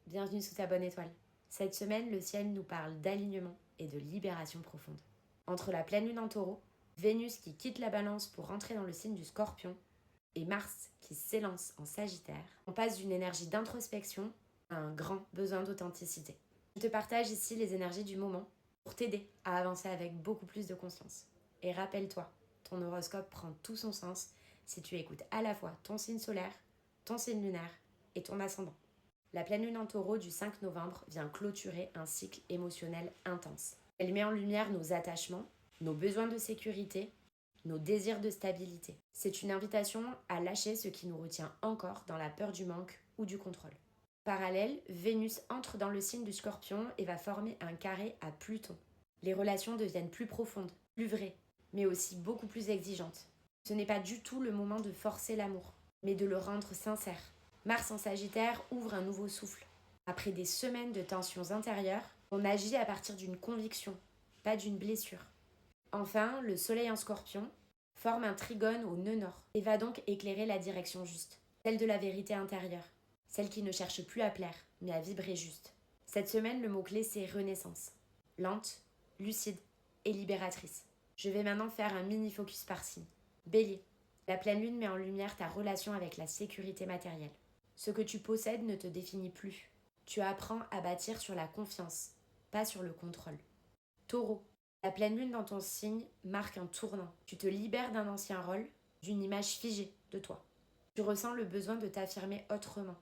bienvenue sous ta bonne étoile. Cette semaine, le ciel nous parle d'alignement et de libération profonde. Entre la pleine lune en taureau, Vénus qui quitte la balance pour rentrer dans le signe du scorpion et Mars qui s'élance en sagittaire, on passe d'une énergie d'introspection à un grand besoin d'authenticité. Je te partage ici les énergies du moment pour t'aider à avancer avec beaucoup plus de conscience. Et rappelle-toi, ton horoscope prend tout son sens si tu écoutes à la fois ton signe solaire, ton signe lunaire et ton ascendant. La pleine lune en taureau du 5 novembre vient clôturer un cycle émotionnel intense. Elle met en lumière nos attachements, nos besoins de sécurité, nos désirs de stabilité. C'est une invitation à lâcher ce qui nous retient encore dans la peur du manque ou du contrôle. Parallèle, Vénus entre dans le signe du Scorpion et va former un carré à Pluton. Les relations deviennent plus profondes, plus vraies, mais aussi beaucoup plus exigeantes. Ce n'est pas du tout le moment de forcer l'amour, mais de le rendre sincère. Mars en Sagittaire ouvre un nouveau souffle. Après des semaines de tensions intérieures, on agit à partir d'une conviction, pas d'une blessure. Enfin, le Soleil en Scorpion forme un trigone au nœud nord et va donc éclairer la direction juste, celle de la vérité intérieure, celle qui ne cherche plus à plaire, mais à vibrer juste. Cette semaine, le mot-clé, c'est renaissance. Lente, lucide et libératrice. Je vais maintenant faire un mini-focus par signe. Bélier. La pleine lune met en lumière ta relation avec la sécurité matérielle. Ce que tu possèdes ne te définit plus. Tu apprends à bâtir sur la confiance, pas sur le contrôle. Taureau. La pleine lune dans ton signe marque un tournant. Tu te libères d'un ancien rôle, d'une image figée de toi. Tu ressens le besoin de t'affirmer autrement,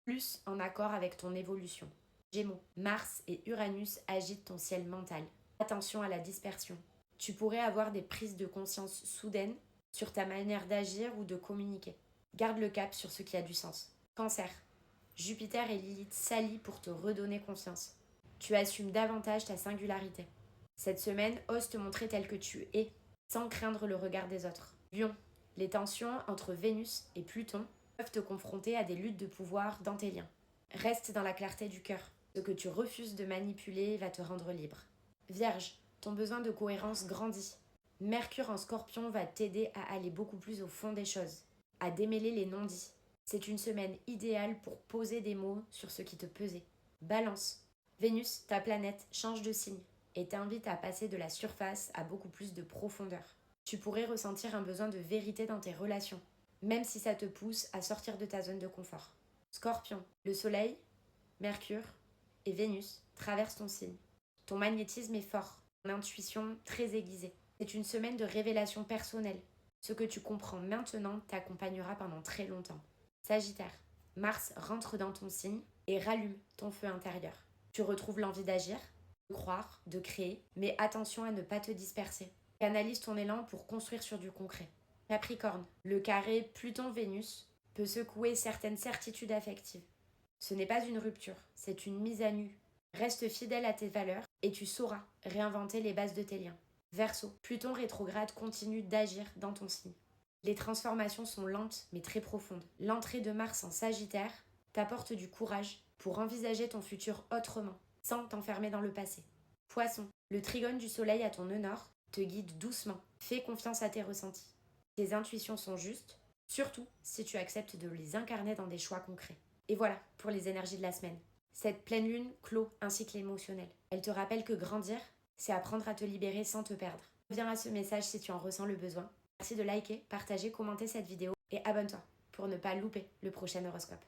plus en accord avec ton évolution. Gémeaux. Mars et Uranus agitent ton ciel mental. Attention à la dispersion. Tu pourrais avoir des prises de conscience soudaines sur ta manière d'agir ou de communiquer. Garde le cap sur ce qui a du sens. Cancer. Jupiter et Lilith s'allient pour te redonner confiance. Tu assumes davantage ta singularité. Cette semaine, ose te montrer tel que tu es, sans craindre le regard des autres. Lion. Les tensions entre Vénus et Pluton peuvent te confronter à des luttes de pouvoir dans tes liens. Reste dans la clarté du cœur. Ce que tu refuses de manipuler va te rendre libre. Vierge. Ton besoin de cohérence grandit. Mercure en Scorpion va t'aider à aller beaucoup plus au fond des choses, à démêler les non-dits. C'est une semaine idéale pour poser des mots sur ce qui te pesait. Balance. Vénus, ta planète, change de signe et t'invite à passer de la surface à beaucoup plus de profondeur. Tu pourrais ressentir un besoin de vérité dans tes relations, même si ça te pousse à sortir de ta zone de confort. Scorpion, le Soleil, Mercure et Vénus traversent ton signe. Ton magnétisme est fort, ton intuition très aiguisée. C'est une semaine de révélation personnelle. Ce que tu comprends maintenant t'accompagnera pendant très longtemps. Sagittaire, Mars rentre dans ton signe et rallume ton feu intérieur. Tu retrouves l'envie d'agir, de croire, de créer, mais attention à ne pas te disperser. Canalise ton élan pour construire sur du concret. Capricorne, le carré Pluton-Vénus peut secouer certaines certitudes affectives. Ce n'est pas une rupture, c'est une mise à nu. Reste fidèle à tes valeurs et tu sauras réinventer les bases de tes liens. Verseau, Pluton rétrograde continue d'agir dans ton signe. Les transformations sont lentes mais très profondes. L'entrée de Mars en Sagittaire t'apporte du courage pour envisager ton futur autrement, sans t'enfermer dans le passé. Poisson, le trigone du Soleil à ton nœud nord te guide doucement. Fais confiance à tes ressentis. Tes intuitions sont justes, surtout si tu acceptes de les incarner dans des choix concrets. Et voilà pour les énergies de la semaine. Cette pleine lune clôt un cycle émotionnel. Elle te rappelle que grandir, c'est apprendre à te libérer sans te perdre. Reviens à ce message si tu en ressens le besoin. Merci de liker, partager, commenter cette vidéo et abonne-toi pour ne pas louper le prochain horoscope.